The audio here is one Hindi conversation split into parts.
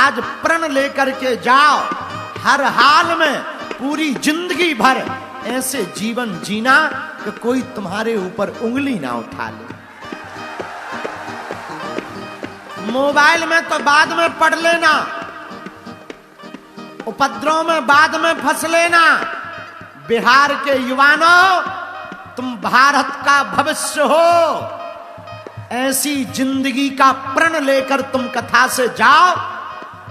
आज प्रण लेकर के जाओ, हर हाल में पूरी जिंदगी भर ऐसे जीवन जीना कि कोई तुम्हारे ऊपर उंगली ना उठा ले। मोबाइल में तो बाद में पढ़ लेना, उपद्रव में बाद में फंस लेना। बिहार के युवानों, तुम भारत का भविष्य हो। ऐसी जिंदगी का प्रण लेकर तुम कथा से जाओ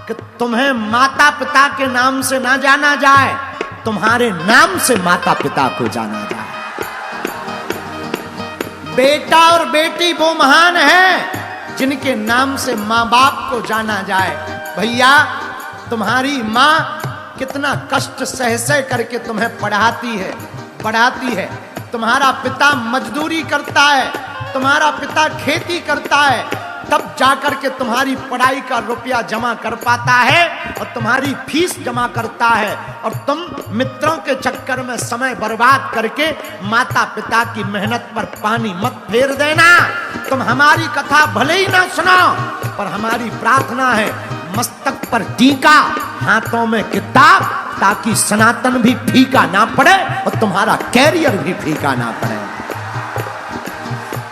कि तुम्हें माता पिता के नाम से ना जाना जाए, तुम्हारे नाम से माता पिता को जाना जाए। बेटा और बेटी वो महान है जिनके नाम से माँ बाप को जाना जाए। भैया, तुम्हारी माँ कितना कष्ट सह सह करके तुम्हें पढ़ाती है। तुम्हारा पिता मजदूरी करता है, तुम्हारा पिता खेती करता है, तब जाकर के तुम्हारी पढ़ाई का रुपया जमा कर पाता है और तुम्हारी फीस जमा करता है। और तुम मित्रों के चक्कर में समय बर्बाद करके माता पिता की मेहनत पर पानी मत फेर देना। तुम हमारी कथा भले ही ना सुनाओ, पर हमारी प्रार्थना है मस्तक पर टीका, हाथों में किताब, ताकि सनातन भी फीका ना पड़े और तुम्हारा कैरियर भी फीका ना पड़े।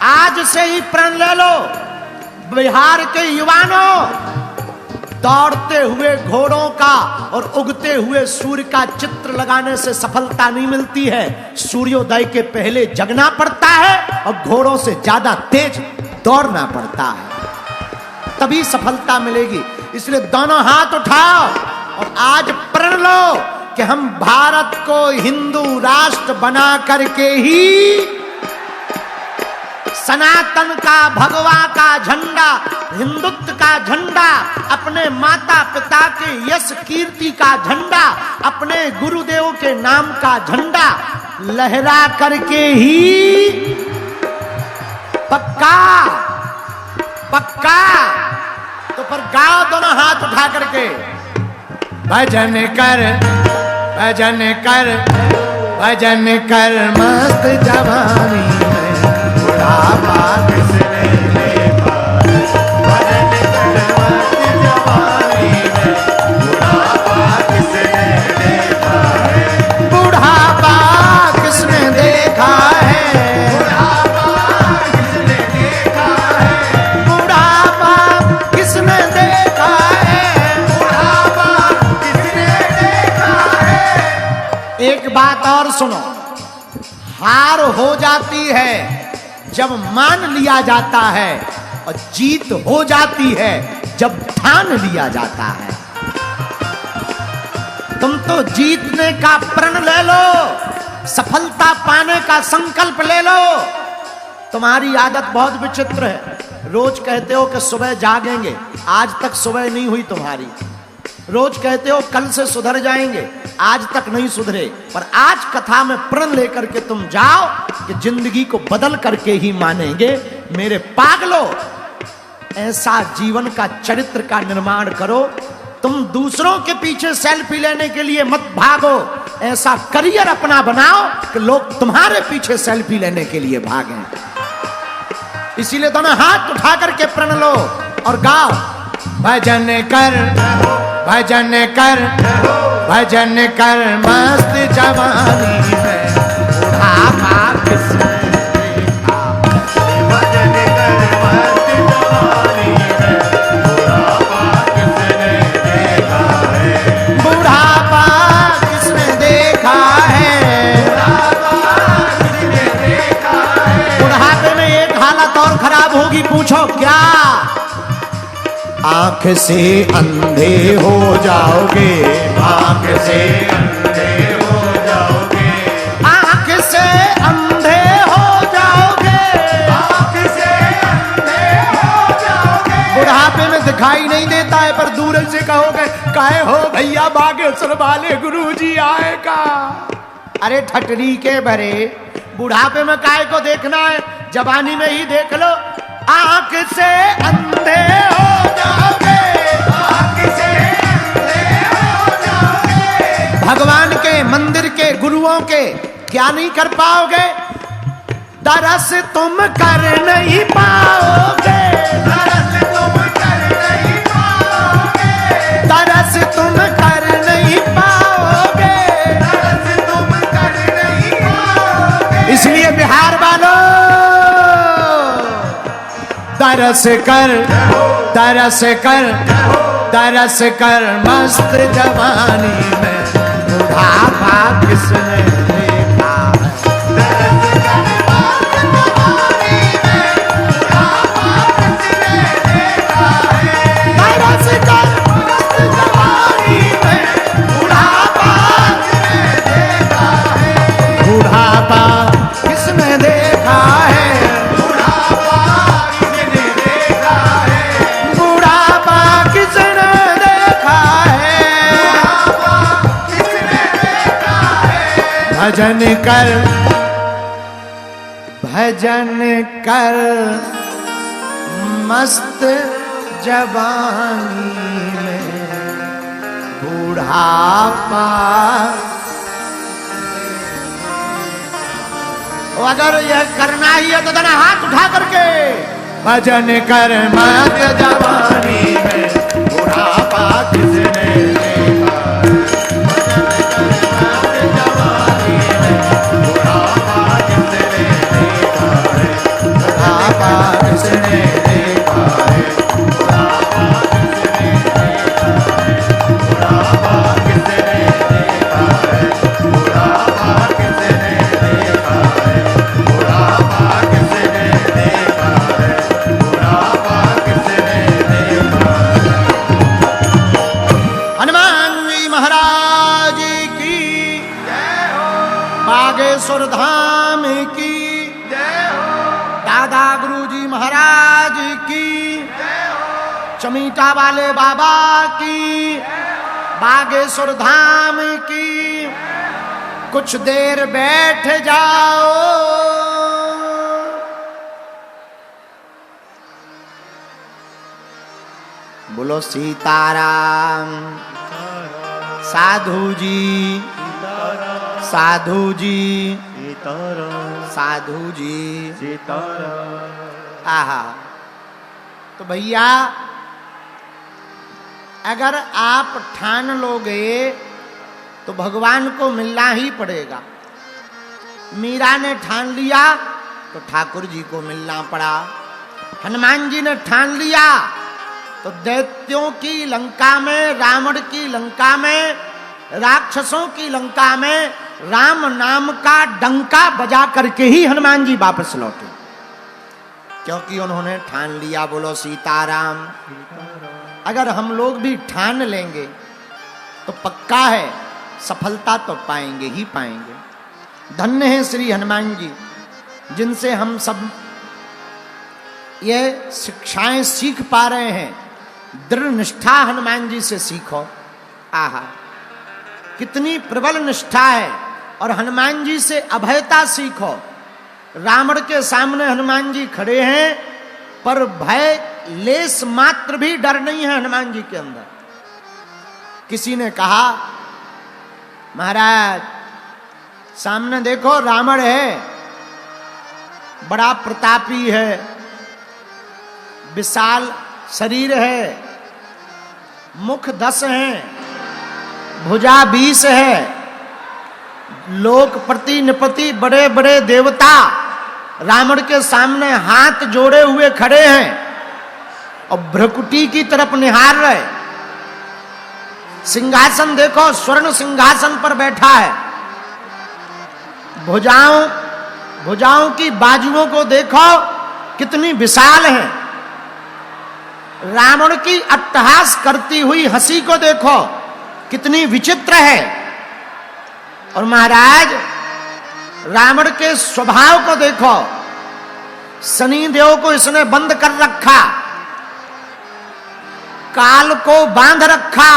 आज से ही प्रण ले लो, बिहार के युवानों, दौड़ते हुए घोड़ों का और उगते हुए सूर्य का चित्र लगाने से सफलता नहीं मिलती है। सूर्योदय के पहले जगना पड़ता है और घोड़ों से ज्यादा तेज दौड़ना पड़ता है, तभी सफलता मिलेगी। इसलिए दोनों हाथ उठाओ और आज प्रण लो कि हम भारत को हिंदू राष्ट्र बना करके ही सनातन का, भगवा का झंडा, हिंदुत्व का झंडा, अपने माता पिता के यश कीर्ति का झंडा, अपने गुरुदेव के नाम का झंडा लहरा करके ही पक्का तो पर गाओ दोनों हाथ उठा करके, भजन कर भजन कर भजन कर मस्त जवानी में बुढ़ापा किसने देखा। भजन कर मस्त जवानी में बुढ़ापा किसने देखा है। बुढ़ापा किसने देखा है। बुढ़ापा किसने देखा है। बुढ़ापा किसने देखा है। बुढ़ापा किसने देखा है। एक बात और सुनो, हार हो जाती है जब मान लिया जाता है और जीत हो जाती है जब ठान लिया जाता है। तुम तो जीतने का प्रण ले लो, सफलता पाने का संकल्प ले लो। तुम्हारी आदत बहुत विचित्र है। रोज कहते हो कि सुबह जागेंगे, आज तक सुबह नहीं हुई तुम्हारी। रोज कहते हो कल से सुधर जाएंगे, आज तक नहीं सुधरे। पर आज कथा में प्रण लेकर के तुम जाओ कि जिंदगी को बदल करके ही मानेंगे। मेरे पागलो, ऐसा जीवन का चरित्र का निर्माण करो। तुम दूसरों के पीछे सेल्फी लेने के लिए मत भागो, ऐसा करियर अपना बनाओ कि लोग तुम्हारे पीछे सेल्फी लेने के लिए भागें। इसीलिए दोनों हाथ उठा करके प्रण लो और गाओ, भजन कर भजन कर भजन कर मस्त जवानी में बुढ़ापा किसने देखा। भजन कर मस्त जवानी में बुढ़ापा किसने देखा है। बुढ़ापा किसने देखा है। बुढ़ापा किसने देखा है। बुढ़ापे में एक हालत और खराब होगी, पूछो क्या। आंख से अंधे हो जाओगे। आंख से अंधे हो जाओगे। आंख से अंधे हो जाओगे। आंख से अंधे हो जाओगे। बुढ़ापे में दिखाई नहीं देता है, पर दूर से कहोगे काहे हो भैया बागेश्वर वाले गुरुजी आए का। अरे ठटरी के भरे, बुढ़ापे में काहे को देखना है, जवानी में ही देख लो। आंख से अंधे हो जाओगे। आंख से अंधे हो जाओगे। भगवान के मंदिर के गुरुओं के क्या नहीं कर पाओगे। दरस तुम कर नहीं पाओगे। दरस तुम कर नहीं पाओगे। तरस कर मस्त जवानी में बुढ़ापा किसने देखा है। तरस कर मस्त जवानी में बुढ़ापा किसने देखा है। बुढ़ापा किसने देखा है। भजन कर मस्त जवानी में बुढ़ापा। अगर यह करना ही है तो दोनों हाथ उठा करके भजन कर मस्त जवानी में बुढ़ापा किसने देखा। बागेश्वर धाम की जय हो। दादा गुरुजी महाराज की जय हो। चमीटा वाले बाबा की बागेश्वर धाम की। कुछ देर बैठ जाओ बोलो सीताराम। साधु जी साधु जी साधु जी आहा। तो भैया अगर आप ठान लोगे तो भगवान को मिलना ही पड़ेगा। मीरा ने ठान लिया तो ठाकुर जी को मिलना पड़ा। हनुमान जी ने ठान लिया तो दैत्यों की लंका में, रावण की लंका में, राक्षसों की लंका में राम नाम का डंका बजा करके ही हनुमान जी वापस लौटे, क्योंकि उन्होंने ठान लिया। बोलो सीताराम। अगर हम लोग भी ठान लेंगे तो पक्का है सफलता तो पाएंगे ही पाएंगे। धन्य है श्री हनुमान जी जिनसे हम सब ये शिक्षाएं सीख पा रहे हैं। दृढ़ निष्ठा हनुमान जी से सीखो। आहा कितनी प्रबल निष्ठा है। और हनुमान जी से अभयता सीखो। रावण के सामने हनुमान जी खड़े हैं पर भय लेस मात्र भी डर नहीं है हनुमान जी के अंदर। किसी ने कहा महाराज सामने देखो रावण है, बड़ा प्रतापी है, विशाल शरीर है, मुख 10 है, भुजा 20 है, लोक प्रति निपति बड़े बड़े देवता रावण के सामने हाथ जोड़े हुए खड़े हैं और भ्रकुटी की तरफ निहार रहे। सिंहासन देखो स्वर्ण सिंहासन पर बैठा है। भुजाओं की बाजुओं को देखो कितनी विशाल है। रावण की अट्टहास करती हुई हंसी को देखो कितनी विचित्र है। और महाराज रावण के स्वभाव को देखो। शनि देव को इसने बंद कर रखा, काल को बांध रखा,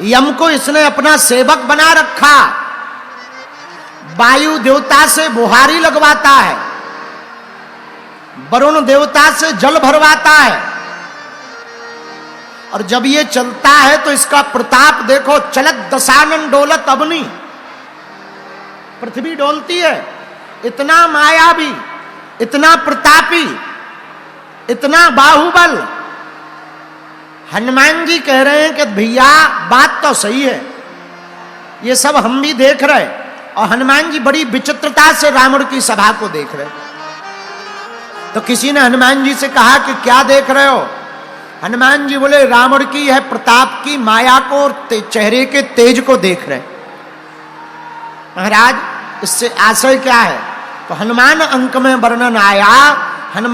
यम को इसने अपना सेवक बना रखा, वायु देवता से बुहारी लगवाता है, वरुण देवता से जल भरवाता है। और जब ये चलता है तो इसका प्रताप देखो। चलत दशानन डोलत अवनी, पृथ्वी डोलती है। इतना मायावी, इतना प्रतापी, इतना बाहुबल। हनुमान जी कह रहे हैं कि भैया बात तो सही है, ये सब हम भी देख रहे। और हनुमान जी बड़ी विचित्रता से रावण की सभा को देख रहे। तो किसी ने हनुमान जी से कहा कि क्या देख रहे हो? हनुमान जी बोले रावण की यह प्रताप की माया को और चेहरे के तेज को देख रहे। महाराज इससे आशय क्या है? तो हनुमान अंक में वर्णन आया